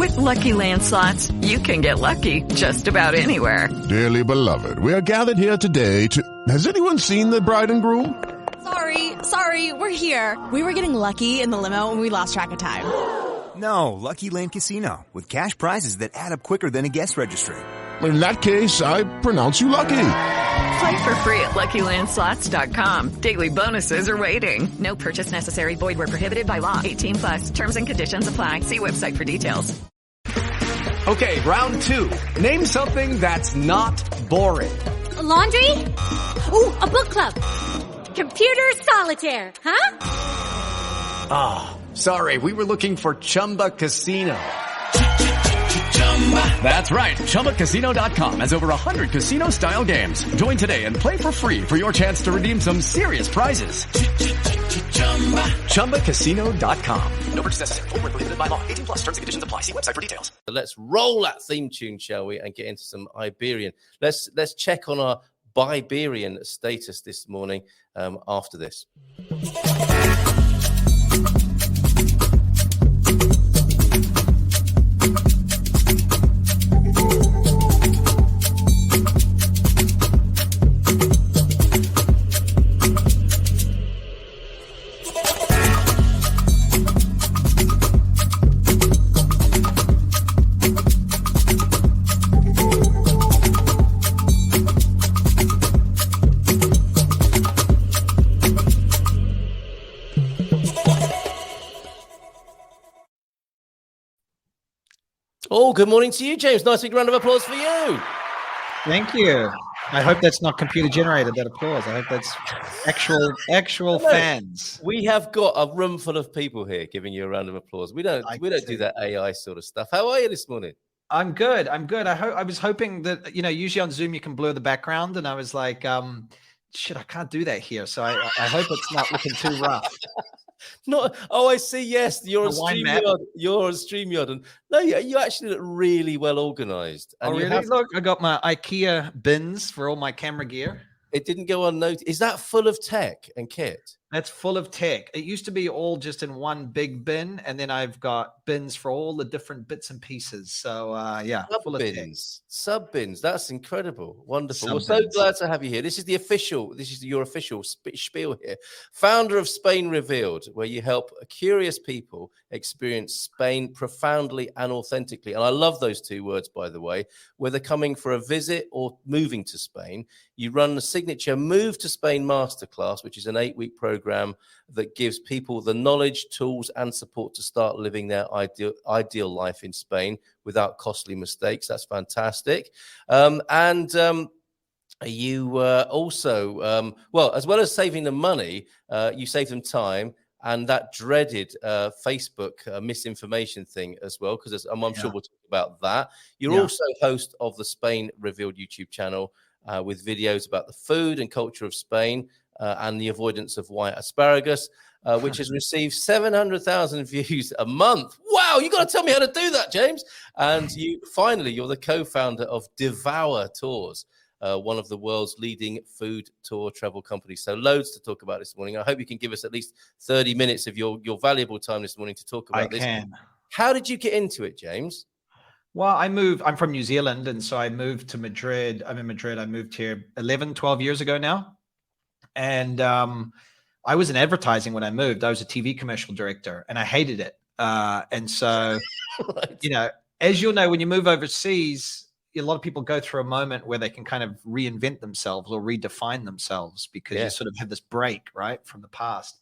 With Lucky Land Slots, you can get lucky just about anywhere. Dearly beloved, we are gathered here today to... Has anyone seen the bride and groom? Sorry, we're here. We were getting lucky in the limo and we lost track of time. No, Lucky Land Casino, with cash prizes that add up quicker than a guest registry. In that case, I pronounce you lucky. Play for free at LuckyLandSlots.com. Daily bonuses are waiting. No purchase necessary. Void where prohibited by law. 18+. Terms and conditions apply. See website for details. Okay, round two. Name something that's not boring. A laundry? Ooh, a book club. Computer solitaire, huh? Ah, sorry, we were looking for Chumba Casino. That's right, ChumbaCasino.com has over 100 casino-style games. Join today and play for free for your chance to redeem some serious prizes. ChumbaCasino.com. No purchase necessary. Void where prohibited by law. 18+. Terms and conditions apply. See website for details. Let's roll that theme tune, shall we, and get into some Iberian. Let's check on our Iberian status this morning after this. Oh, good morning to you, James. Nice big round of applause for you. Thank you. I hope that's not computer generated, that applause. I hope that's actual fans. We have got a room full of people here giving you a round of applause. We don't do that AI sort of stuff. How are you this morning? I'm good. I was hoping that, usually on Zoom you can blur the background, and I was like, shit, I can't do that here. So I hope it's not looking too rough. I see. Yes, you're on StreamYard. You're on StreamYard, and you actually look really well organized. And really? Look, I got my IKEA bins for all my camera gear. It didn't go unnoticed. Is that full of tech and kit? That's full of tech. It used to be all just in one big bin, and then I've got bins for all the different bits and pieces. So, full of tech. Sub bins. That's incredible. Wonderful. We're so glad to have you here. This is your official spiel here. Founder of Spain Revealed, where you help curious people experience Spain profoundly and authentically. And I love those two words, by the way, whether coming for a visit or moving to Spain. You run the signature Move to Spain Masterclass, which is an 8-week program that gives people the knowledge, tools, and support to start living their ideal life in Spain without costly mistakes. That's fantastic. You also, as well as saving them money, you save them time and that dreaded Facebook misinformation thing as well, because I'm sure we'll talk about that. You're also host of the Spain Revealed YouTube channel with videos about the food and culture of Spain and the avoidance of white asparagus, which has received 700,000 views a month. Wow, you got to tell me how to do that, James. And you're the co-founder of Devour Tours, one of the world's leading food tour travel companies. So loads to talk about this morning. I hope you can give us at least 30 minutes of your valuable time this morning to talk about this. I can. How did you get into it, James? Well, I'm from New Zealand, and so I moved to Madrid. I'm in Madrid. I moved here 12 years ago now. And I was in advertising when I moved. I was a TV commercial director, and I hated it. And so, right. As you'll know, when you move overseas, a lot of people go through a moment where they can kind of reinvent themselves or redefine themselves because you sort of have this break, right, from the past.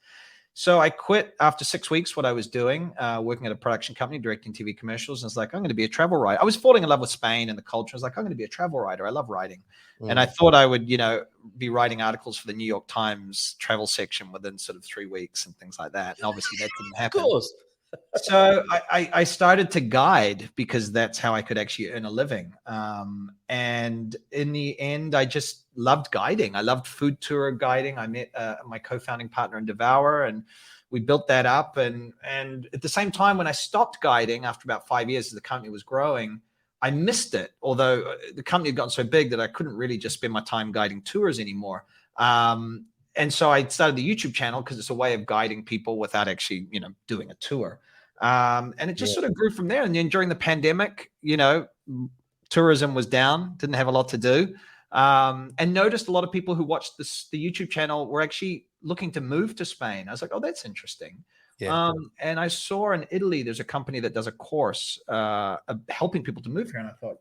So I quit after 6 weeks what I was doing, working at a production company, directing TV commercials. And I was like, I'm going to be a travel writer. I was falling in love with Spain and the culture. I was like, I'm going to be a travel writer. I love writing. And I thought I would, be writing articles for the New York Times travel section within sort of 3 weeks and things like that. And obviously that didn't happen. Of course. So I started to guide because that's how I could actually earn a living. And in the end, I just loved guiding. I loved food tour guiding. I met my co-founding partner in Devour, and we built that up. And at the same time, when I stopped guiding after about 5 years as the company was growing, I missed it. Although the company had gotten so big that I couldn't really just spend my time guiding tours anymore. And so I started the YouTube channel because it's a way of guiding people without actually, doing a tour. And it just sort of grew from there. And then during the pandemic, tourism was down, didn't have a lot to do. And noticed a lot of people who watched the YouTube channel were actually looking to move to Spain. I was like, oh, that's interesting. Yeah. And I saw in Italy, there's a company that does a course of helping people to move here. And I thought,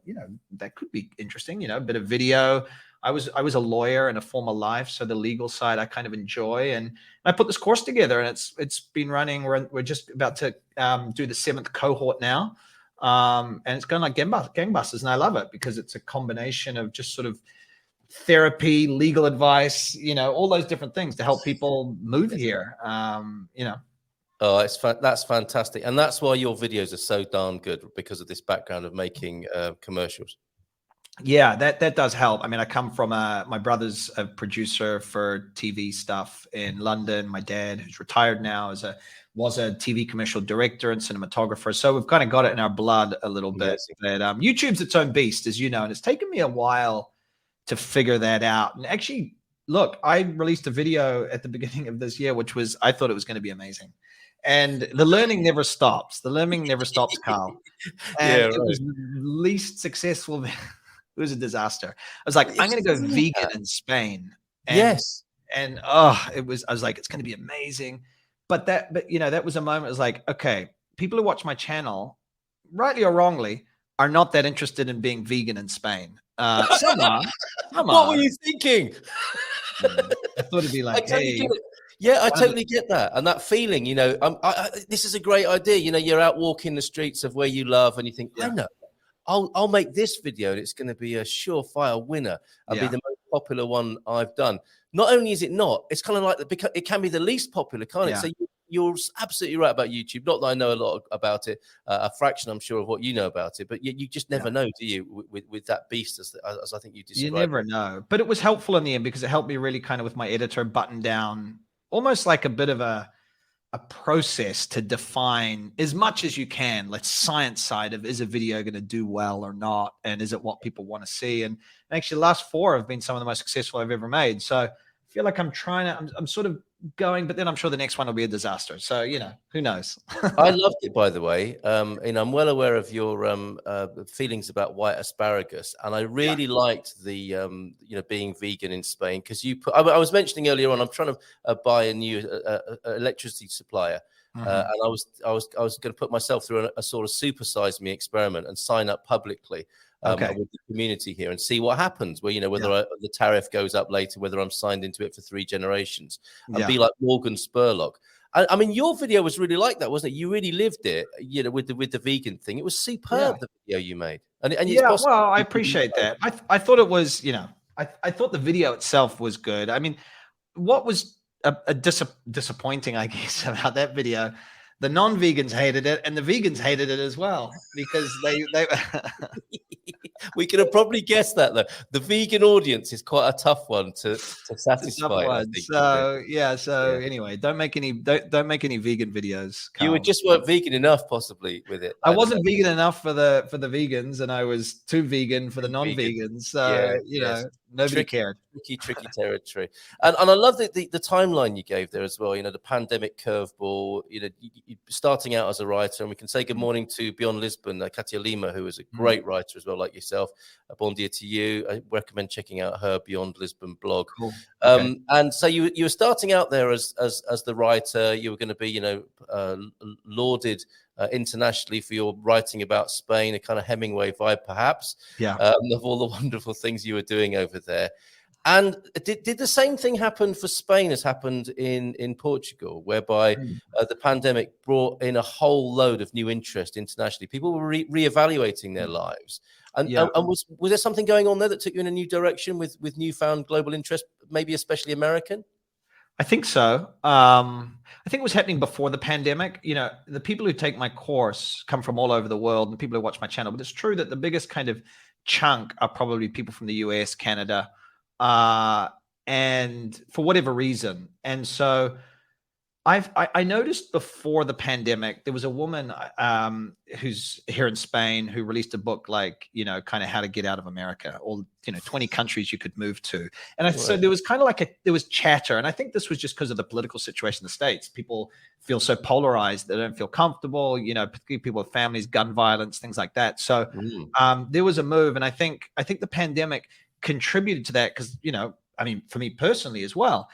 that could be interesting, a bit of video. I was a lawyer in a former life, so the legal side I kind of enjoy. And I put this course together, and it's been running. We're just about to do the 7th cohort now. And it's going like gangbusters, and I love it because it's a combination of just sort of therapy, legal advice, all those different things to help people move here. Oh, that's fantastic. And that's why your videos are so darn good, because of this background of making commercials. Yeah, that does help. I mean, I come from my brother's a producer for TV stuff in London. My dad, who's retired now, was a TV commercial director and cinematographer. So we've kind of got it in our blood a little bit. But YouTube's its own beast, as you know, and it's taken me a while to figure that out. And actually, look, I released a video at the beginning of this year, which I thought it was going to be amazing. And the learning never stops. The learning never stops, Carl. And it was the least successful. It was a disaster. I was like, I'm going to go vegan in Spain. And, And I was like, it's going to be amazing. But that was a moment. I was like, okay, people who watch my channel, rightly or wrongly, are not that interested in being vegan in Spain. Some are. What were you thinking? I thought it'd be like, hey. Yeah, I totally get that. And that feeling, this is a great idea. You're out walking the streets of where you love and you think, I know, I'll make this video and it's going to be a surefire winner and be the most popular one I've done. Not only is it not, it's kind of like it can be the least popular, can't it? So you're absolutely right about YouTube. Not that I know a lot about it, a fraction, I'm sure, of what you know about it, but you just never know, do you, with that beast, as I think you described. You never know. But it was helpful in the end because it helped me really kind of with my editor button down almost like a bit of a process to define as much as you can, let's science side of, is a video going to do well or not? And is it what people want to see? And actually the last 4 have been some of the most successful I've ever made. So I feel like I'm sort of going, but then I'm sure the next one will be a disaster. So, who knows? I loved it, by the way. I'm well aware of your feelings about white asparagus. And I really liked the, being vegan in Spain, because I was mentioning earlier on, I'm trying to buy a new electricity supplier. And I was going to put myself through a sort of supersize me experiment and sign up publicly with the community here and see what happens. Where whether the tariff goes up later, whether I'm signed into it for 3 generations, and be like Morgan Spurlock. I mean, your video was really like that, wasn't it? You really lived it, with the vegan thing. It was superb, the video you made. And well, I appreciate that. I thought it was, I thought the video itself was good. I mean, what was disappointing, I guess, about that video, the non-vegans hated it and the vegans hated it as well, because they we could have probably guessed that, though. The vegan audience is quite a tough one to satisfy. Anyway, don't make any vegan videos, Carl. You just weren't vegan enough, possibly, with it. I wasn't vegan enough for the vegans, and I was too vegan for the non-vegans. So nobody cared. Tricky territory. And I love the timeline you gave there as well. The pandemic curveball. You starting out as a writer, and we can say good morning to Beyond Lisbon, Katia Lima, who is a great writer as well, like yourself. Bon dia to you. I recommend checking out her Beyond Lisbon blog. Cool. And so you were starting out there as the writer. You were going to be lauded internationally for your writing about Spain, a kind of Hemingway vibe, perhaps. Of all the wonderful things you were doing over there. And did the same thing happen for Spain as happened in Portugal, whereby the pandemic brought in a whole load of new interest internationally? People were reevaluating their lives. And was there something going on there that took you in a new direction with newfound global interest, maybe especially American? I think so. I think it was happening before the pandemic. The people who take my course come from all over the world, and the people who watch my channel. But it's true that the biggest kind of chunk are probably people from the US, Canada, and for whatever reason. And so I noticed before the pandemic, there was a woman who's here in Spain who released a book like, kind of how to get out of America, or 20 countries you could move to. And so there was kind of like there was chatter. And I think this was just because of the political situation in the States. People feel so polarized, they don't feel comfortable, particularly people with families, gun violence, things like that. So there was a move. And I think the pandemic contributed to that because, for me personally as well,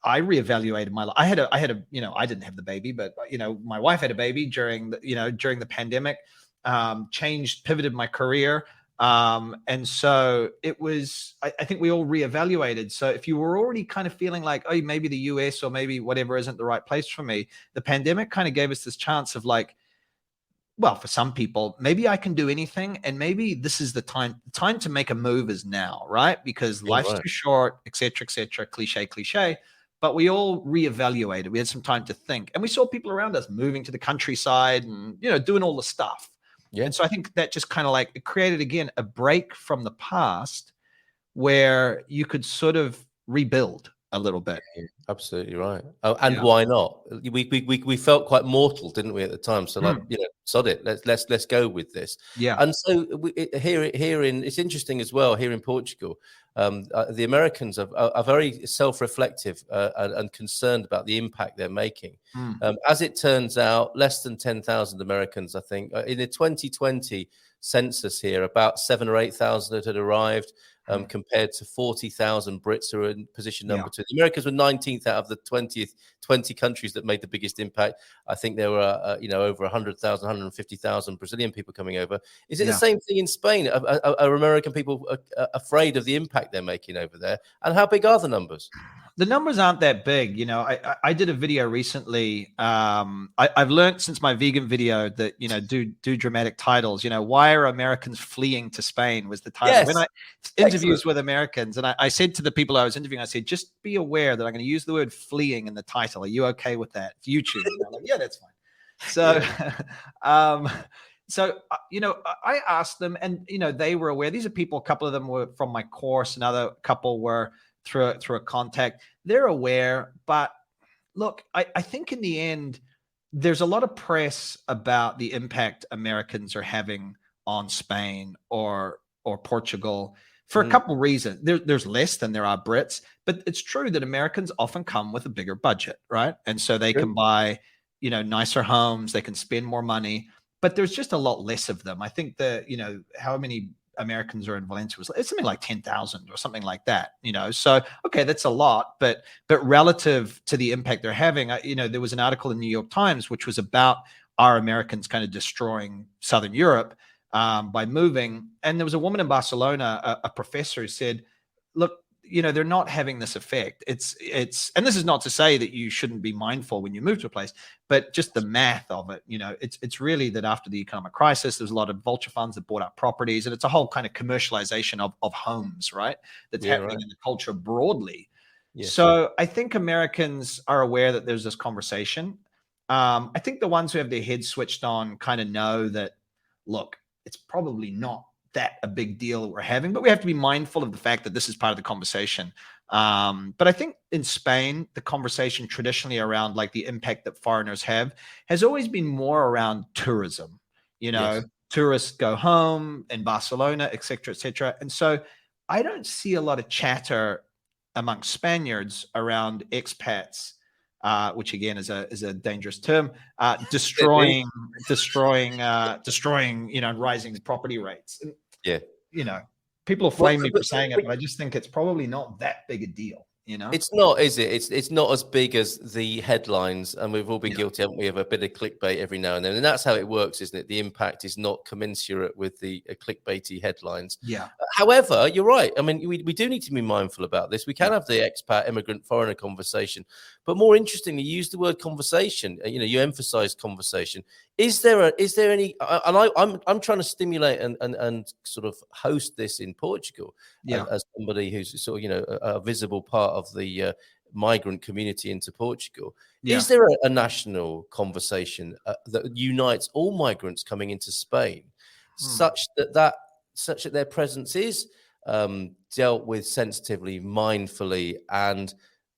I reevaluated my life. I had a, I didn't have the baby, but my wife had a baby during the pandemic, pivoted my career. And so it was, I think we all reevaluated. So if you were already kind of feeling like, oh, maybe the US or maybe whatever isn't the right place for me, the pandemic kind of gave us this chance of like, well, for some people, maybe I can do anything. And maybe this is the time to make a move is now, right? Because life's too short, et cetera, cliche. But we all reevaluated. We had some time to think. And we saw people around us moving to the countryside and, doing all the stuff. Yeah. And so I think that just kind of like it created, again, a break from the past where you could sort of rebuild a little bit. Absolutely right. Oh, and why not? We felt quite mortal, didn't we, at the time? So like, sod it. Let's go with this. Yeah. And so it's interesting as well here in Portugal. The Americans are very self-reflective and concerned about the impact they're making. As it turns out, less than 10,000 Americans, I think, in the 2020 census here, about 7,000 or 8,000 had arrived. Compared to 40,000 Brits who are in position number 2. The Americans were 19th out of the 20 countries that made the biggest impact. I think there were, over 100,000, 150,000 Brazilian people coming over. Is it the same thing in Spain? Are American people afraid of the impact they're making over there? And how big are the numbers? The numbers aren't that big. I did a video recently. I've learned since my vegan video that, do dramatic titles. Why are Americans fleeing to Spain was the title. Yes. When I interviews with Americans, and I said to the people I was interviewing, I said, just be aware that I'm going to use the word fleeing in the title. Are you okay with that? It's YouTube. And I'm like, yeah, that's fine. So, I asked them, and, they were aware. These are people, a couple of them were from my course, another couple were through a contact. They're aware, but look, I think in the end, there's a lot of press about the impact Americans are having on Spain or Portugal for a couple reasons. There's less than there are Brits, but it's true that Americans often come with a bigger budget, right? And so they can buy, nicer homes, they can spend more money, but there's just a lot less of them. I think that, how many Americans are in Valencia, it's something like 10,000 or something like that, so okay, that's a lot, but relative to the impact they're having, there was an article in the New York Times which was about our Americans kind of destroying Southern Europe by moving, and there was a woman in Barcelona, a professor, who said, look, they're not having this effect. It's and this is not to say that you shouldn't be mindful when you move to a place, but just the math of it, it's really that after the economic crisis, there's a lot of vulture funds that bought up properties, and it's a whole kind of commercialization of homes, right? That's happening in the culture broadly. Yes. So I think Americans are aware that there's this conversation. I think the ones who have their heads switched on kind of know that, look, it's probably not that a big deal that we're having, but we have to be mindful of the fact that this is part of the conversation. But I think in Spain, the conversation traditionally around like the impact that foreigners have has always been more around tourism. Tourists go home in Barcelona, et cetera. And so I don't see a lot of chatter amongst Spanians around expats, which again is a dangerous term, destroying, rising property rates. And, people will flame me for saying it, but I just think it's probably not that big a deal. It's not, is it? It's not as big as the headlines, and we've all been guilty, haven't we, of a bit of clickbait every now and then, and that's how it works, isn't it? The impact is not commensurate with the clickbaity headlines. Yeah. However, you're right. I mean, we do need to be mindful about this. We can have the expat, immigrant, foreigner conversation, but more interestingly, you use the word conversation. You emphasize conversation. Is there any? And I'm trying to stimulate and sort of host this in Portugal, as somebody who's sort of a visible part of the migrant community into Portugal. Is there a national conversation that unites all migrants coming into Spain, such that their presence is dealt with sensitively, mindfully, and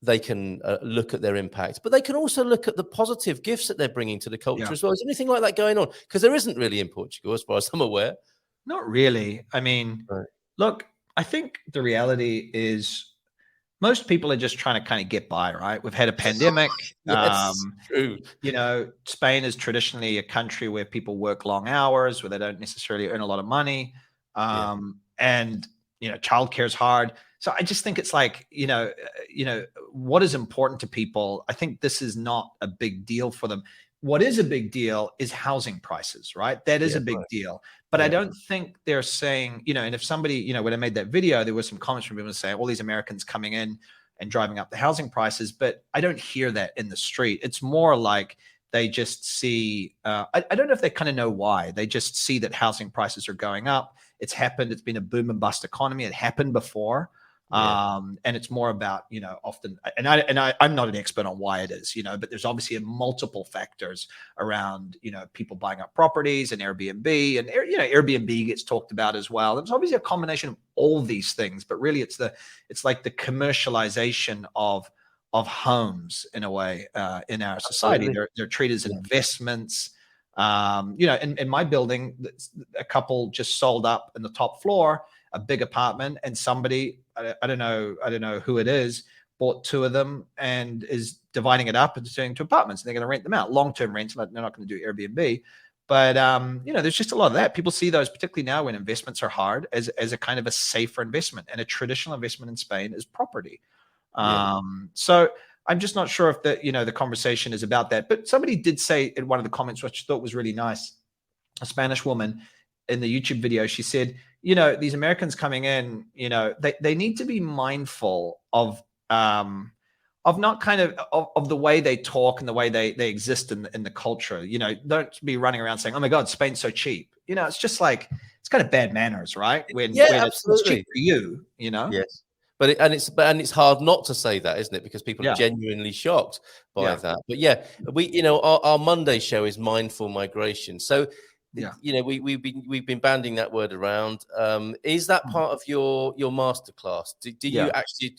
they can look at their impact, but they can also look at the positive gifts that they're bringing to the culture as well. Is anything like that going on? Because there isn't really in Portugal, as far as I'm aware. Not really. I mean, look, I think the reality is most people are just trying to kind of get by, right? We've had a pandemic. True. You know, Spain is traditionally a country where people work long hours, where they don't necessarily earn a lot of money. And, you know, childcare is hard. So I just think it's like, you know, what is important to people? I think this is not a big deal for them. What is a big deal is housing prices, right? That is a big deal. But I don't think they're saying, you know, and if somebody, you know, when I made that video, there were some comments from people saying all these Americans coming in and driving up the housing prices, but I don't hear that in the street. It's more like they just see, I don't know if they kind of know why. They just see that housing prices are going up. It's happened. It's been a boom and bust economy. It happened before. And it's more about, you know, often, and I'm not an expert on why it is, you know, but there's obviously multiple factors around, you know, people buying up properties and Airbnb, and, you know, Airbnb gets talked about as well. It's obviously a combination of all these things, but really it's like the commercialization of homes in a way, in our society. They're treated as investments. You know, in my building, a couple just sold up in the top floor, a big apartment, and somebody, I don't know who it is, bought two of them and is dividing it up and turning into apartments. And they're going to rent them out, long-term rents. They're not going to do Airbnb. But, you know, there's just a lot of that. People see those, particularly now when investments are hard, as a kind of a safer investment. And a traditional investment in Spain is property. So I'm just not sure if the conversation is about that. But somebody did say in one of the comments, which I thought was really nice, a Spanish woman in the YouTube video, she said, you know, these Americans coming in, you know, they need to be mindful of not kind of the way they talk and the way they exist in the culture. You know, don't be running around saying, oh my God, Spain's so cheap. You know, it's just like, it's kind of bad manners, right? When it's cheap for you, you know? Yes. But it's hard not to say that, isn't it? Because people are genuinely shocked by that. But we, you know, our Monday show is mindful migration. So, you know, we've been banding that word around. Is that part of your masterclass? Do you actually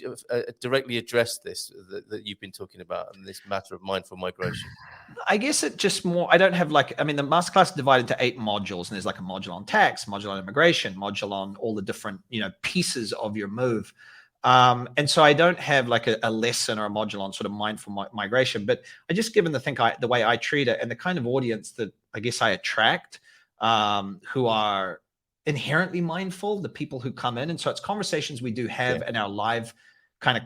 directly address this that you've been talking about in this matter of mindful migration? I guess it just more, I don't have the masterclass is divided into 8 modules, and there's like a module on tax, module on immigration, module on all the different, you know, pieces of your move. And so I don't have like a lesson or a module on sort of mindful migration, but I just given the way I treat it and the kind of audience that I guess I attract, who are inherently mindful, the people who come in. And so it's conversations we do have in our live kind of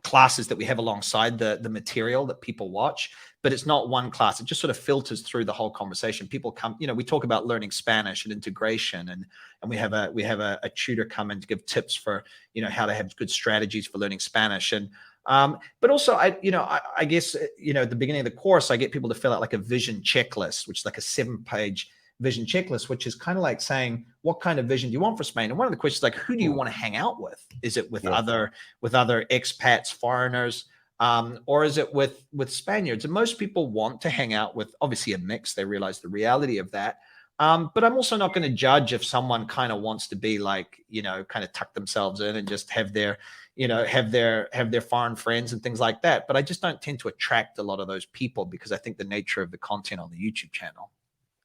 classes that we have alongside the material that people watch, but it's not one class. It just sort of filters through the whole conversation. People come, you know, we talk about learning Spanish and integration, and we have a tutor come in to give tips for, you know, how to have good strategies for learning Spanish. And but also I guess, you know, at the beginning of the course, I get people to fill out like a vision checklist, which is like a 7-page vision checklist, which is kind of like saying, what kind of vision do you want for Spain? And one of the questions is like, who do you want to hang out with? Is it with other expats, foreigners, or is it with Spaniards? And most people want to hang out with obviously a mix. They realize the reality of that. But I'm also not going to judge if someone kind of wants to be like, you know, kind of tuck themselves in and just have their, you know, have their foreign friends and things like that. But I just don't tend to attract a lot of those people because I think the nature of the content on the YouTube channel.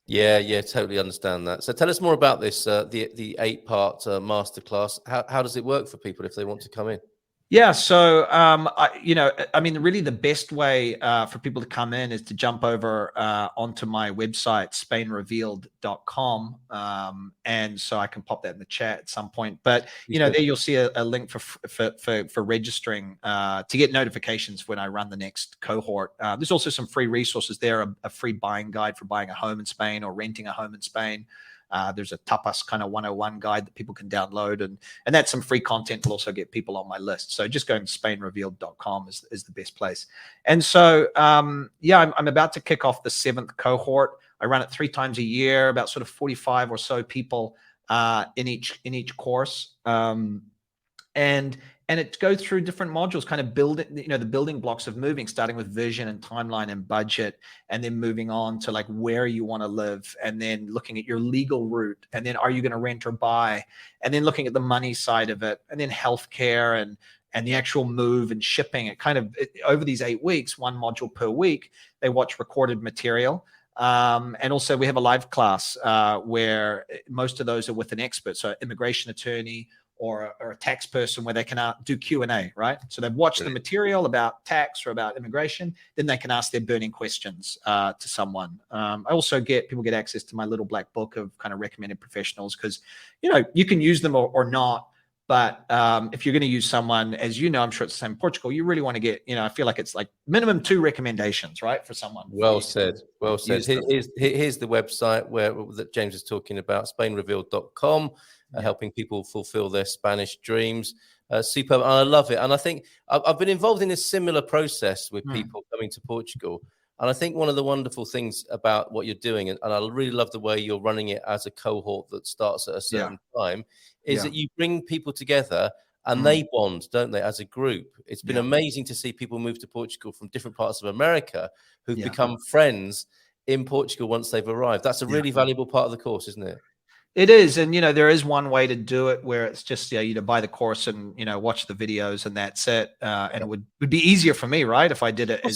Yeah, totally understand that. So tell us more about this, the 8-part masterclass. How does it work for people if they want to come in? Yeah, so really the best way for people to come in is to jump over onto my website, spainrevealed.com, and so I can pop that in the chat at some point. But there you'll see a link for registering to get notifications when I run the next cohort. There's also some free resources there, a free buying guide for buying a home in Spain or renting a home in Spain. There's a tapas kind of 101 guide that people can download, and that's some free content. Will also get people on my list. So just going to spainrevealed.com is the best place. And so, I'm about to kick off the 7th cohort. I run it 3 times a year, about sort of 45 or so people in each course. And it goes through different modules, kind of the building blocks of moving, starting with vision and timeline and budget, and then moving on to like where you want to live, and then looking at your legal route, and then are you going to rent or buy, and then looking at the money side of it, and then healthcare and the actual move and shipping. Over these 8 weeks, 1 module per week, they watch recorded material. And also we have a live class where most of those are with an expert, so immigration attorney or a tax person, where they can do Q&A, right? So they've watched the material about tax or about immigration, then they can ask their burning questions to someone. I also people get access to my little black book of kind of recommended professionals, because, you can use them or not. But if you're going to use someone, as you know, I'm sure it's the same in Portugal, you really want to get, I feel like it's like minimum 2 recommendations, right, for someone. Well said. Here's the website that James is talking about, SpainRevealed.com, helping people fulfill their Spanish dreams. Superb. And I love it. And I think I've been involved in a similar process with people coming to Portugal. And I think one of the wonderful things about what you're doing, and I really love the way you're running it as a cohort that starts at a certain time, is that you bring people together and they bond, don't they, as a group. It's been amazing to see people move to Portugal from different parts of America who've become friends in Portugal once they've arrived. That's a really valuable part of the course, isn't it? It is. And, there is one way to do it where it's just, you buy the course and, watch the videos and that's it. And it would be easier for me, right, if I did it. And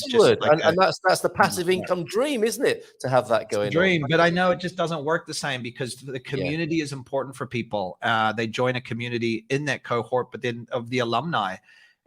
that's the passive income dream, isn't it, to have that going on? But I know it just doesn't work the same, because the community is important for people. They join a community in that cohort, but then of the alumni.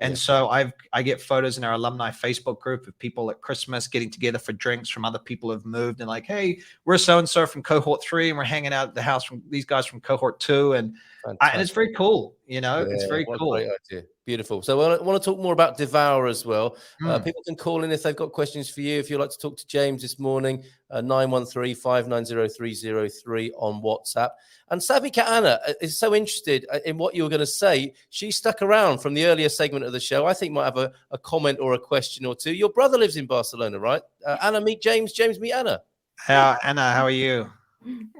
And so I get photos in our alumni Facebook group of people at Christmas getting together for drinks from other people who've moved, and like, hey, we're so-and-so from cohort 3 and we're hanging out at the house from these guys from cohort 2. And it's very cool. It's very cool. Great idea. Beautiful. So I want to talk more about Devour as well. People can call in if they've got questions for you. If you'd like to talk to James this morning, 913-590-303 on WhatsApp. And Savika Anna is so interested in what you were going to say. She stuck around from the earlier segment of the show. I think might have a comment or a question or two. Your brother lives in Barcelona, right? Anna, meet James. James, meet Anna. Anna, how are you?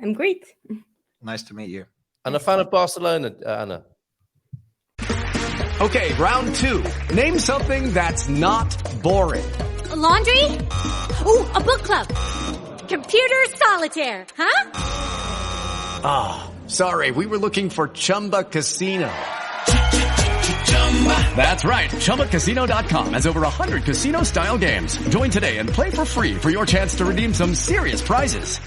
I'm great. Nice to meet you. And a fan of Barcelona, Anna. Okay, round 2. Name something that's not boring. A laundry? Ooh, a book club. Computer solitaire, huh? Sorry, we were looking for Chumba Casino. That's right. ChumbaCasino.com has over 100 casino-style games. Join today and play for free for your chance to redeem some serious prizes.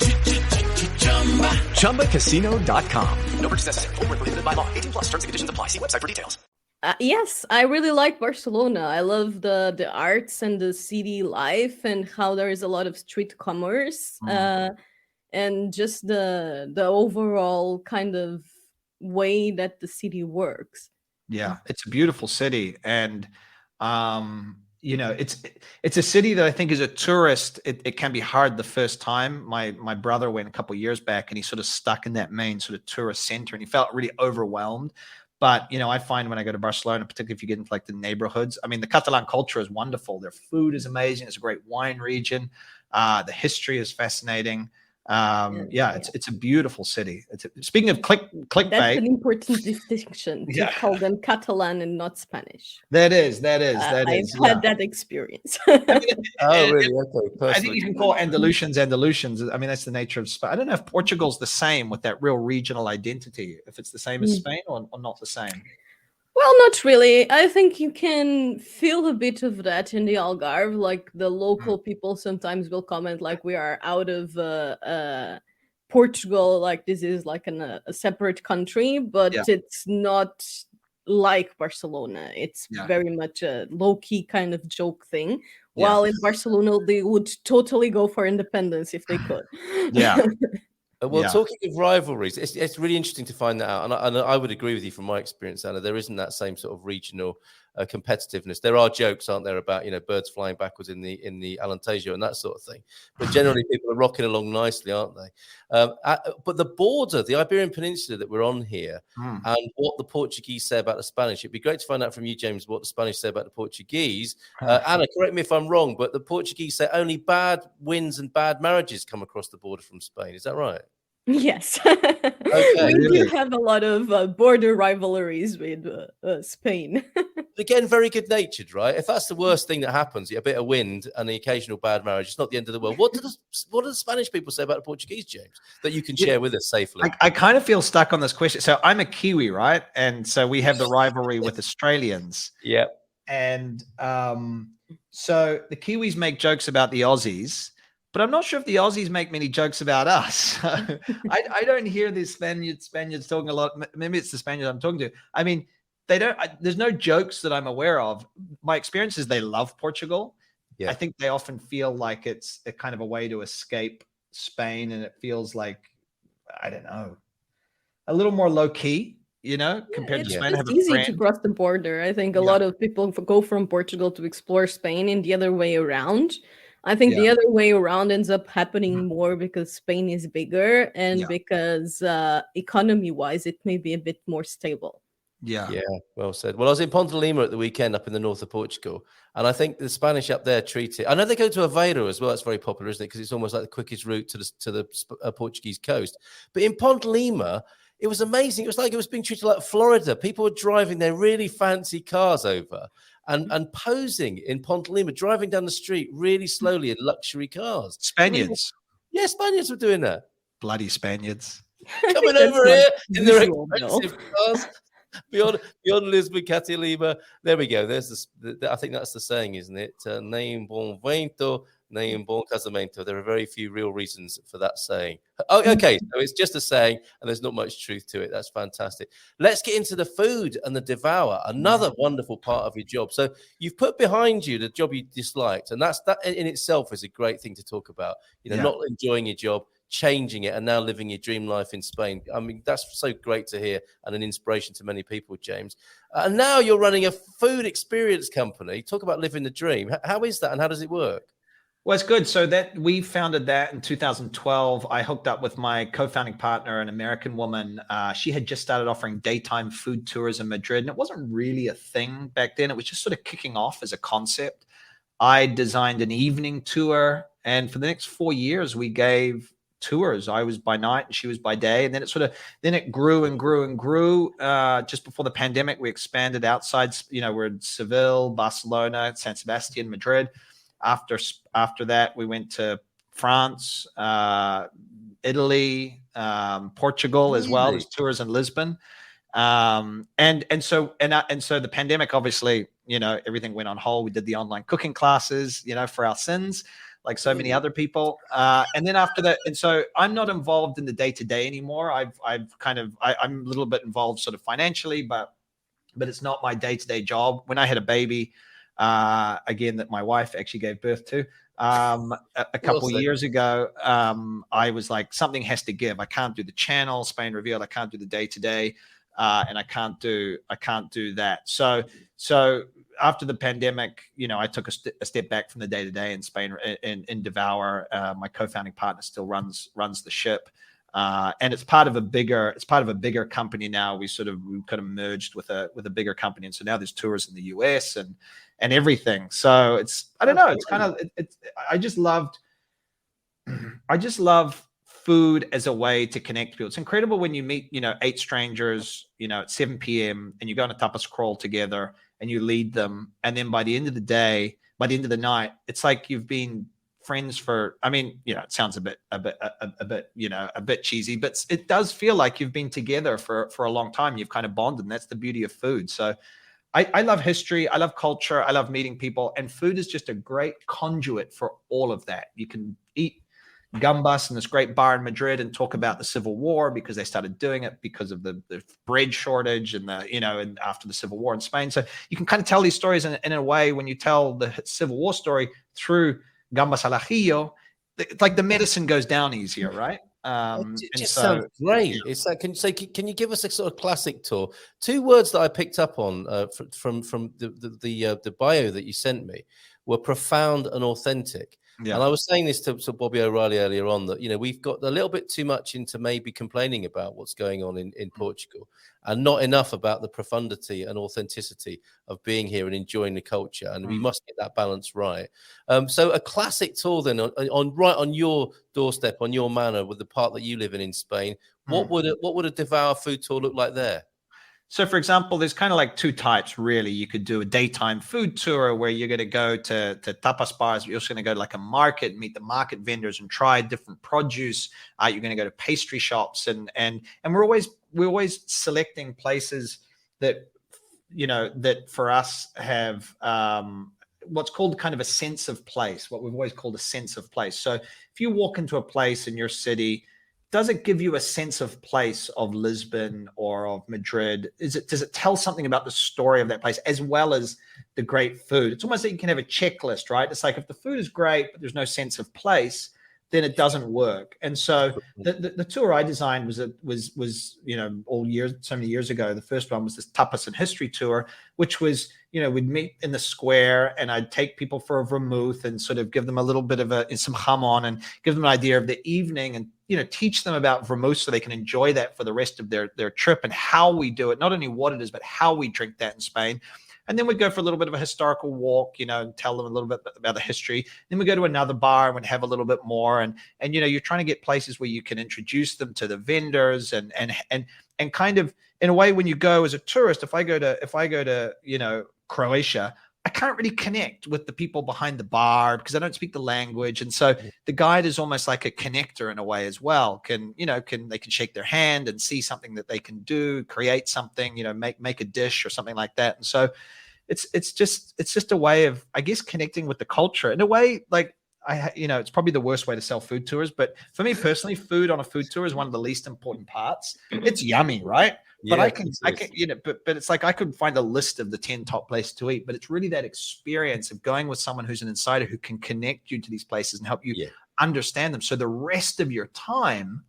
ChumbaCasino.com. No purchase necessary. Void where prohibited by law. 18+. Terms and conditions apply. See website for details. Yes, I really like Barcelona. I love the arts and the city life, and how there is a lot of street commerce, and just the overall kind of way that the city works. Yeah, it's a beautiful city, and it's a city that I think as a tourist, it can be hard the first time. My brother went a couple of years back, and he sort of stuck in that main sort of tourist center, and he felt really overwhelmed. But, I find when I go to Barcelona, particularly if you get into like the neighborhoods, I mean, the Catalan culture is wonderful. Their food is amazing. It's a great wine region. The history is fascinating. It's a beautiful city. Speaking of clickbait. That's an important distinction to call them Catalan and not Spanish. That is. I've had that experience. Really? Okay. I think you can call Andalusians. I mean, that's the nature of Spain. I don't know if Portugal's the same with that real regional identity, if it's the same as Spain or not the same. Well, not really. I think you can feel a bit of that in the Algarve. Like the local people sometimes will comment like we are out of Portugal, like this is like a separate country, but it's not like Barcelona. It's very much a low-key kind of joke thing. While in Barcelona, they would totally go for independence if they could. Talking of rivalries, it's really interesting to find that out. And I would agree with you from my experience, Anna. There isn't that same sort of regional competitiveness. There are jokes, aren't there, about birds flying backwards in the Alentejo and that sort of thing. But generally, people are rocking along nicely, aren't they? But the border, the Iberian Peninsula that we're on here, and what the Portuguese say about the Spanish, it'd be great to find out from you, James, what the Spanish say about the Portuguese. Anna, correct me if I'm wrong, but the Portuguese say only bad winds and bad marriages come across the border from Spain. Is that right? Yes. We do have a lot of border rivalries with Spain. again, very good natured, right? If that's the worst thing that happens, a bit of wind and the occasional bad marriage, it's not the end of the world. What do the Spanish people say about the Portuguese, James, that you can share with us safely? I kind of feel stuck on this question. So I'm a Kiwi, right? And so we have the rivalry with Australians. Yeah. And so the Kiwis make jokes about the Aussies, but I'm not sure if the Aussies make many jokes about us. I don't hear the Spaniards talking a lot. Maybe it's the Spaniards I'm talking to. I mean, they don't. There's no jokes that I'm aware of. My experience is they love Portugal. Yeah. I think they often feel like it's a kind of a way to escape Spain, and it feels like, I don't know, a little more low key. Compared to Spain. It's easy to cross the border. I think a lot of people go from Portugal to explore Spain and the other way around. I think the other way around ends up happening more because Spain is bigger and because economy-wise, it may be a bit more stable. Yeah, well said. Well, I was in Ponte Lima at the weekend up in the north of Portugal, and I think the Spanish up there treat it. I know they go to Aveiro as well. It's very popular, isn't it? Because it's almost like the quickest route to the Portuguese coast. But in Ponte Lima, it was amazing. It was like it was being treated like Florida. People were driving their really fancy cars over and posing in Ponte Lima, driving down the street really slowly in luxury cars. Spaniards. Yeah, Spaniards were doing that. Bloody Spaniards. Coming over here in their expensive cars. Beyond Lisbon, Cati Lima. There we go. There's I think that's the saying, isn't it? Nem bom vento, nem bom casamento. There are very few real reasons for that saying. Oh, okay. So it's just a saying, and there's not much truth to it. That's fantastic. Let's get into the food and the Devour, another wonderful part of your job. So you've put behind you the job you disliked, and that in itself is a great thing to talk about. Not enjoying your job, changing it, and now living your dream life in Spain. I mean, that's so great to hear and an inspiration to many people, James. And now you're running a food experience company. Talk about living the dream. How is that and how does it work? Well, it's good. So that we founded that in 2012. I hooked up with my co-founding partner, an American woman. She had just started offering daytime food tours in Madrid, and it wasn't really a thing back then. It was just sort of kicking off as a concept. I designed an evening tour, and for the next 4 years, we gave tours. I was by night and she was by day, and then it grew and grew and grew. Just before the pandemic, we expanded outside. We're in Seville, Barcelona, San Sebastian, Madrid. After that, we went to France, Italy, Portugal as well. There's tours in Lisbon, and so the pandemic, obviously, everything went on hold. We did the online cooking classes, for our sins, like so many other people. And then after that, and so I'm not involved in the day-to-day anymore. I'm a little bit involved sort of financially, but it's not my day-to-day job. When I had a baby, again, that my wife actually gave birth to, a couple of years ago, I was like, something has to give. I can't do the channel, Spain Revealed. I can't do the day-to-day, and I can't do that. So after the pandemic, I took a step back from the day-to-day in Spain. In Devour, my co-founding partner still runs the ship, and it's part of a bigger company now. We kind of merged with a bigger company, and so now there's tours in the US and everything. So I don't know. It's kind of I just love food as a way to connect people. It's incredible when you meet 8 strangers at 7 p.m. and you go on a tapas crawl together and you lead them, and then by the end of the night, it's like you've been friends for, it sounds a bit cheesy, but it does feel like you've been together for a long time. You've kind of bonded, and that's the beauty of food. So I love history, I love culture, I love meeting people, and food is just a great conduit for all of that. You can eat gambas in this great bar in Madrid and talk about the Civil War, because they started doing it because of the bread shortage and and after the Civil War in Spain. So you can kind of tell these stories in a way. When you tell the Civil War story through gambas al ajillo, it's like the medicine goes down easier, right? It just sounds great. Yeah. It's like, can you give us a sort of classic tour? 2 words that I picked up on from the bio that you sent me were profound and authentic. Yeah. And I was saying this to Bobby O'Reilly earlier on, that we've got a little bit too much into maybe complaining about what's going on in Portugal, and not enough about the profundity and authenticity of being here and enjoying the culture. And we must get that balance right. So a classic tour then on your doorstep, on your manor, with the part that you live in Spain. What would a Devour food tour look like there? So, for example, there's kind of like two types, really. You could do a daytime food tour where you're going to go to tapas bars. You're also going to go to like a market, meet the market vendors, and try different produce. You're going to go to pastry shops, and we're always selecting places that, you know, that for us have what's called kind of a sense of place. What we've always called a sense of place. So, if you walk into a place in your city, does it give you a sense of place of Lisbon or of Madrid? Does it tell something about the story of that place as well as the great food? It's almost like you can have a checklist, right? It's like if the food is great, but there's no sense of place, then it doesn't work. And so the tour I designed was you know, so many years ago. The first one was this tapas and history tour, which was, you know, we'd meet in the square and I'd take people for a vermouth and sort of give them a little bit of some jamon and give them an idea of the evening and, you know, teach them about vermouth so they can enjoy that for the rest of their trip and how we do it, not only what it is, but how we drink that in Spain. And then we'd go for a little bit of a historical walk, you know, and tell them a little bit about the history. Then we go to another bar and we'd have a little bit more. And you know, you're trying to get places where you can introduce them to the vendors and kind of, in a way, when you go as a tourist, if I go to, you know, Croatia, I can't really connect with the people behind the bar because I don't speak the language. And so the guide is almost like a connector in a way as well. They can shake their hand and see something that they can do, create something, you know, make a dish or something like that. And so it's just a way of, I guess, connecting with the culture in a way. Like, it's probably the worst way to sell food tours, but for me personally, food on a food tour is one of the least important parts. It's yummy, right? But yeah, I can, you know, but it's like I could find a list of the 10 top places to eat, but it's really that experience of going with someone who's an insider who can connect you to these places and help you understand them. So the rest of your time,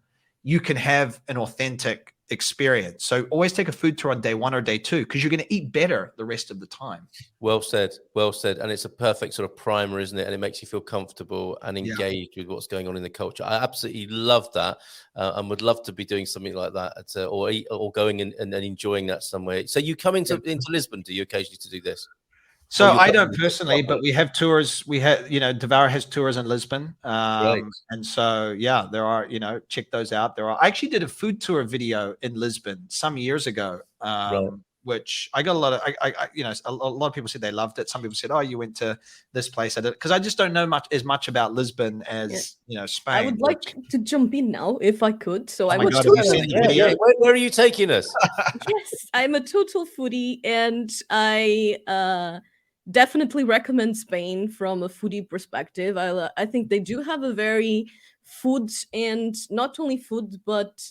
you can have an authentic experience. So always take a food tour on day 1 or day 2 because you're going to eat better the rest of the time. Well said. And it's a perfect sort of primer, isn't it? And it makes you feel comfortable and engaged with what's going on in the culture. I absolutely love that and would love to be doing something like that or going and enjoying that somewhere. So you come into Lisbon, do you occasionally to do this? So I don't personally, but we have tours. We have, you know, Devour has tours in Lisbon. Right. And so, yeah, there are, you know, check those out. I actually did a food tour video in Lisbon some years ago, which I got a lot of, a lot of people said they loved it. Some people said, oh, you went to this place. I did, because I just don't know as much about Lisbon as, you know, Spain. I would like to jump in now if I could. So Where are you taking us? Yes, I'm a total foodie and I definitely recommend Spain from a foodie perspective. I think they do have a very food, and not only food, but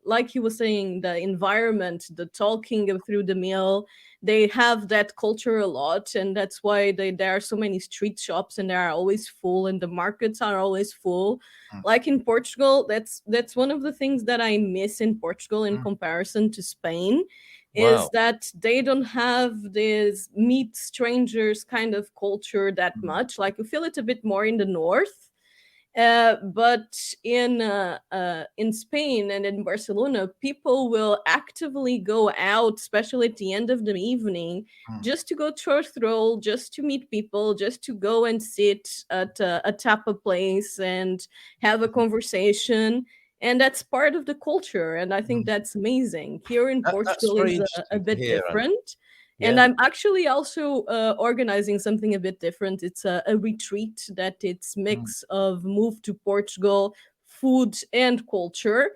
like you were saying, the environment, the talking through the meal. They have that culture a lot, and that's why there are so many street shops, and they are always full, and the markets are always full. Like in Portugal, that's one of the things that I miss in Portugal in comparison to Spain. Is that they don't have this meet strangers kind of culture that much. Like you feel it a bit more in the north, but in Spain and in Barcelona, people will actively go out, especially at the end of the evening, just to go to a stroll, just to meet people, just to go and sit at a tapa place and have a conversation. And that's part of the culture. And I think that's amazing. Here in Portugal is a bit different. Yeah. And I'm actually also organizing something a bit different. It's a retreat that it's mix of move to Portugal, food and culture.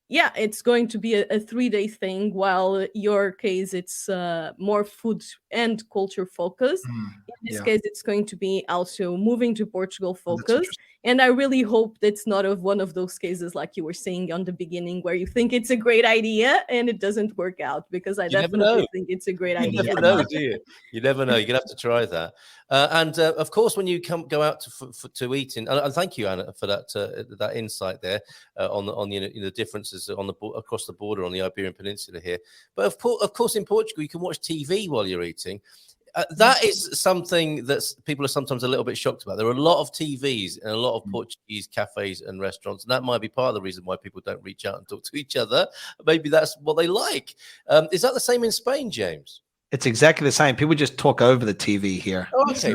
It's going to be a 3-day thing, while your case, it's more food and culture focused. In this case, it's going to be also moving to Portugal focused. And I really hope that's not one of those cases like you were saying on the beginning, where you think it's a great idea and it doesn't work out, because I definitely think it's a great idea. You never know, do you? You never know. You're going to have to try that. Of course, when you go out to eat, and thank you, Anna, for that insight there on the differences across the border on the Iberian Peninsula here. But of course, in Portugal, you can watch TV while you're eating. That is something that people are sometimes a little bit shocked about. There are a lot of TVs and a lot of Portuguese cafes and restaurants, and that might be part of the reason why people don't reach out and talk to each other. Maybe that's what they like. Is that the same in Spain, James? It's exactly the same. People just talk over the TV here. Oh, okay.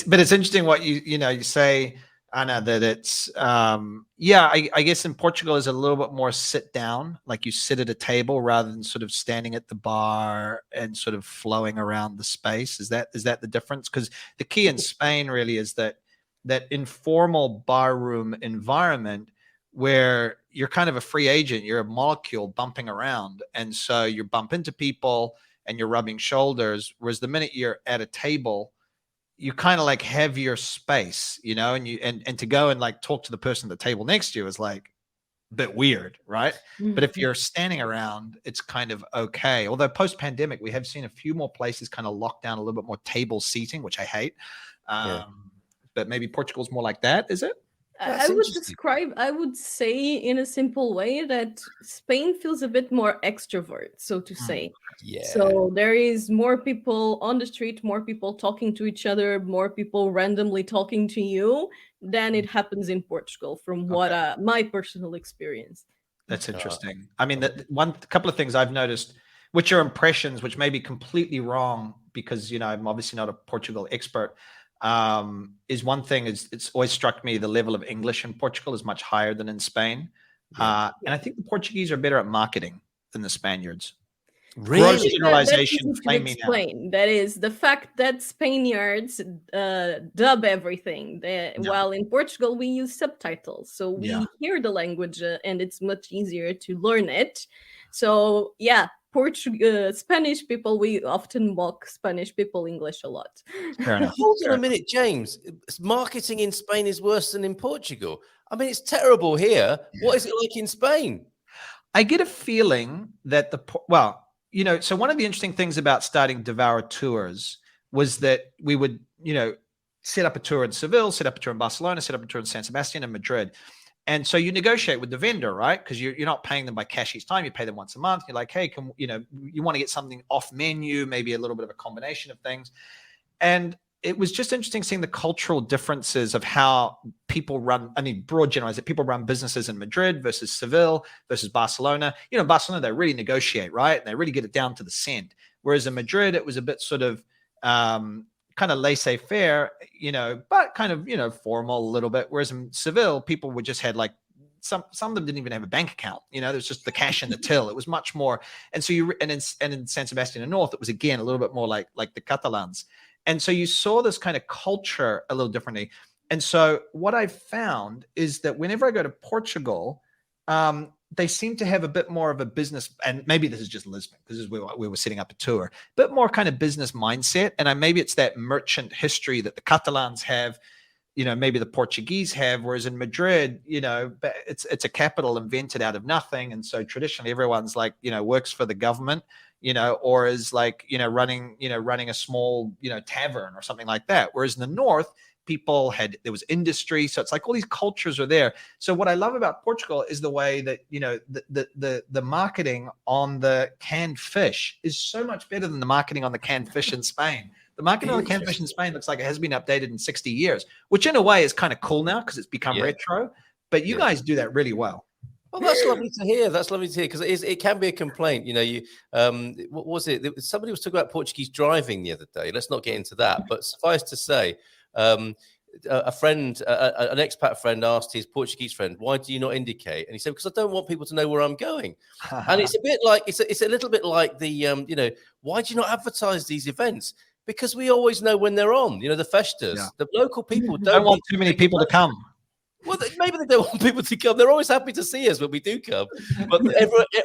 But it's interesting what you say. I know that it's I guess in Portugal is a little bit more sit down, like you sit at a table rather than sort of standing at the bar and sort of flowing around the space. Is that the difference? Because the key in Spain really is that informal barroom environment where you're kind of a free agent, you're a molecule bumping around, and so you bump into people and you're rubbing shoulders, whereas the minute you're at a table, you kind of like have your space, you know, and to go and like talk to the person at the table next to you is like a bit weird, right? Mm-hmm. But if you're standing around, it's kind of okay. Although post-pandemic, we have seen a few more places kind of lock down a little bit more table seating, which I hate. But maybe Portugal's more like that, is it? I would say in a simple way that Spain feels a bit more extrovert, so to say. Yeah. So there is more people on the street, more people talking to each other, more people randomly talking to you than it happens in Portugal, from what my personal experience. That's interesting. I mean, couple of things I've noticed, which are impressions, which may be completely wrong because, you know, I'm obviously not a Portugal expert. Is one thing is it's always struck me the level of English in Portugal is much higher than in Spain. And I think the Portuguese are better at marketing than the Spaniards. Really? Gross generalization. That is the fact that Spaniards dub everything. While in Portugal we use subtitles, so we hear the language and it's much easier to learn it. So Spanish people, we often mock Spanish people English a lot. Hold on a minute, James. Marketing in Spain is worse than in Portugal. I mean, it's terrible here. What is it like in Spain? I get a feeling that so one of the interesting things about starting Devour Tours was that we would, you know, set up a tour in Seville, set up a tour in Barcelona, set up a tour in San Sebastian and Madrid. And so you negotiate with the vendor, right? Because you're not paying them by cash each time. You pay them once a month. You're like, hey, you want to get something off menu, maybe a little bit of a combination of things. And it was just interesting seeing the cultural differences of how people run. I mean, broad generalized, that people run businesses in Madrid versus Seville versus Barcelona. You know, Barcelona, they really negotiate, right? And they really get it down to the cent. Whereas in Madrid, it was a bit sort of kind of laissez-faire, you know, but kind of, you know, formal a little bit. Whereas in Seville, people would just had like some of them didn't even have a bank account. You know, there's just the cash in the till. It was much more. And so in San Sebastian and North, it was again a little bit more like the Catalans. And so you saw this kind of culture a little differently. And so what I've found is that whenever I go to Portugal, they seem to have a bit more of a business, and maybe this is just Lisbon because we were setting up a tour, but more kind of business mindset. And maybe it's that merchant history that the Catalans have, you know, maybe the Portuguese have, whereas in Madrid, you know, it's a capital invented out of nothing. And so traditionally everyone's like, you know, works for the government, you know, or is like, you know, running a small, you know, tavern or something like that. Whereas in the North, there was industry. So it's like all these cultures are there. So what I love about Portugal is the way that, you know, the marketing on the canned fish is so much better than the marketing on the canned fish in Spain. The marketing on the canned fish in Spain looks like it has been updated in 60 years, which in a way is kind of cool now because it's become retro. But you guys do that really well. Well, that's lovely to hear. That's lovely to hear because it can be a complaint. You know, what was it? Somebody was talking about Portuguese driving the other day. Let's not get into that. But suffice to say, a friend, an expat friend asked his Portuguese friend, why do you not indicate? And he said, because I don't want people to know where I'm going. And it's a bit like, it's a little bit like the, you know, why do you not advertise these events? Because we always know when they're on, you know, the festas, the local people don't want too many people to come. Well, maybe they don't want people to come. They're always happy to see us when we do come. But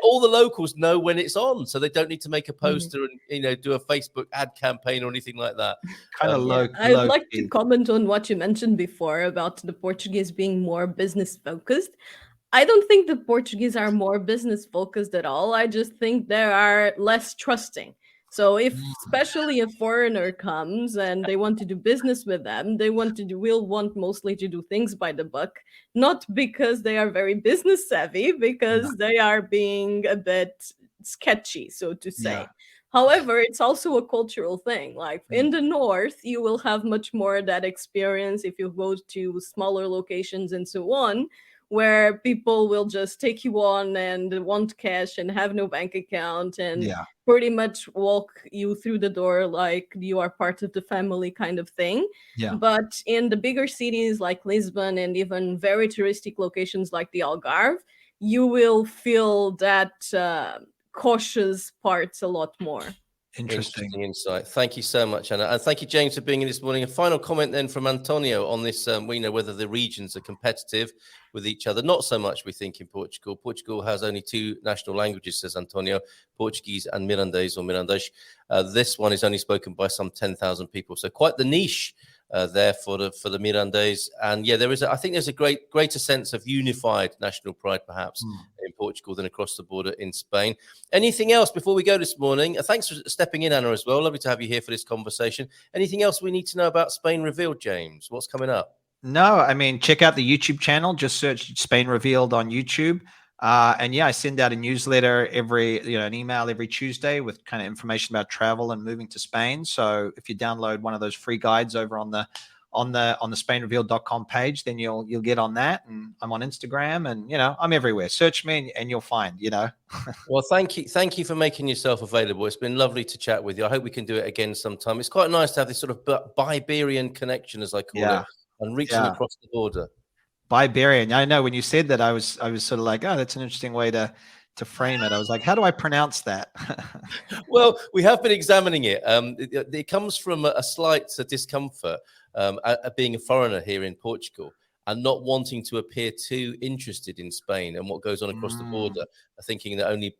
all the locals know when it's on, so they don't need to make a poster and, you know, do a Facebook ad campaign or anything like that. Kind of low. I'd like to comment on what you mentioned before about the Portuguese being more business focused. I don't think the Portuguese are more business focused at all. I just think they are less trusting. So if especially a foreigner comes and they want to do business with them, will want mostly to do things by the book, not because they are very business savvy, because they are being a bit sketchy, so to say. Yeah. However, it's also a cultural thing. Like in the North, you will have much more that experience if you go to smaller locations and so on, where people will just take you on and want cash and have no bank account and pretty much walk you through the door like you are part of the family kind of thing. Yeah. But in the bigger cities like Lisbon and even very touristic locations like the Algarve, you will feel that cautious parts a lot more. Interesting insight. Thank you so much, Anna. And thank you, James, for being in this morning. A final comment then from Antonio on this. We know whether the regions are competitive with each other. Not so much, we think, in Portugal. Portugal has only 2 national languages, says Antonio, Portuguese and Mirandês or Mirandês. This one is only spoken by some 10,000 people. So quite the niche there for the Mirandês. And yeah, I think there's a greater sense of unified national pride, perhaps, in Portugal than across the border in Spain. Anything else before we go this morning? Thanks for stepping in, Anna, as well. Lovely to have you here for this conversation. Anything else we need to know about Spain Revealed, James? What's coming up? No, I mean, check out the YouTube channel. Just search Spain Revealed on YouTube. And yeah, I send out a newsletter an email every Tuesday with kind of information about travel and moving to Spain. So if you download one of those free guides over on the SpainRevealed.com page, then you'll get on that. And I'm on Instagram, and I'm everywhere. Search me and you'll find. Well, thank you for making yourself available. It's been lovely to chat with you. I hope we can do it again sometime. It's quite nice to have this sort of Iberian connection, as I call it, and reaching across the border. Iberian. I know when you said that, I was sort of like, oh, that's an interesting way to frame it. I was like, how do I pronounce that? Well, we have been examining it. It comes from a slight discomfort at being a foreigner here in Portugal and not wanting to appear too interested in Spain and what goes on across the border, thinking that only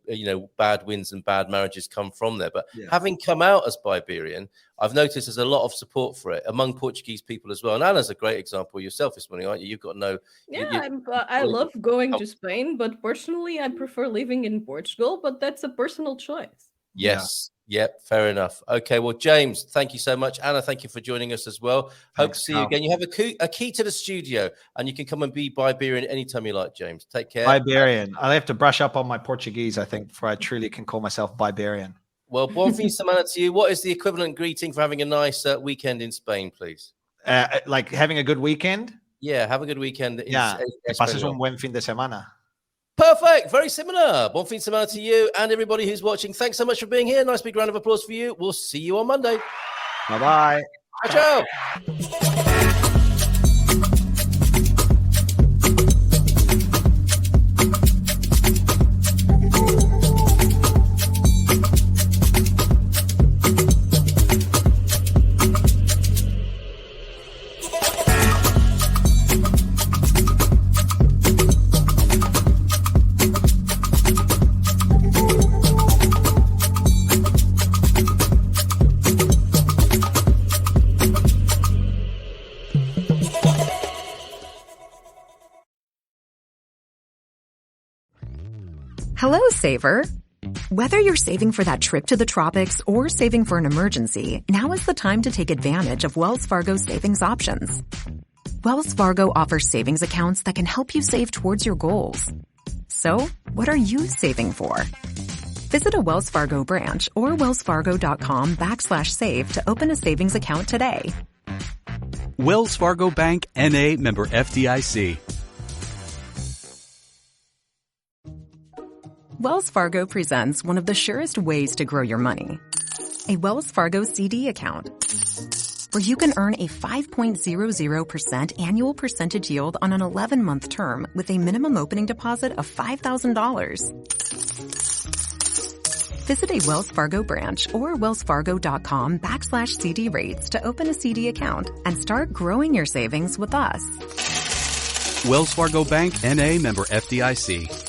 bad winds and bad marriages come from there. But having come out as Iberian, I've noticed there's a lot of support for it among Portuguese people as well. And Anna's a great example yourself this morning, aren't you? You've got no... I love going to Spain, but personally, I prefer living in Portugal, but that's a personal choice. Yes. Yep, fair enough. Okay, well, James, thank you so much. Anna, thank you for joining us as well. Hope to see you again. You have a key to the studio, and you can come and be Iberian anytime you like, James. Take care. Iberian. I'll have to brush up on my Portuguese, I think, before I truly can call myself Iberian. Well, bon fin de semana to you. What is the equivalent greeting for having a nice weekend in Spain, please? Like having a good weekend? Yeah, have a good weekend. Que pases un buen fin de semana. Perfect. Very similar. Bon fin de semana to you and everybody who's watching. Thanks so much for being here. Nice big round of applause for you. We'll see you on Monday. Bye-bye. Ciao. Hello, saver. Whether you're saving for that trip to the tropics or saving for an emergency, now is the time to take advantage of Wells Fargo savings options. Wells Fargo offers savings accounts that can help you save towards your goals. So, what are you saving for? Visit a Wells Fargo branch or wellsfargo.com/save to open a savings account today. Wells Fargo Bank, N.A., member FDIC. Wells Fargo presents one of the surest ways to grow your money. A Wells Fargo CD account, where you can earn a 5.00% annual percentage yield on an 11-month term with a minimum opening deposit of $5,000. Visit a Wells Fargo branch or wellsfargo.com/CD rates to open a CD account and start growing your savings with us. Wells Fargo Bank, N.A., member FDIC.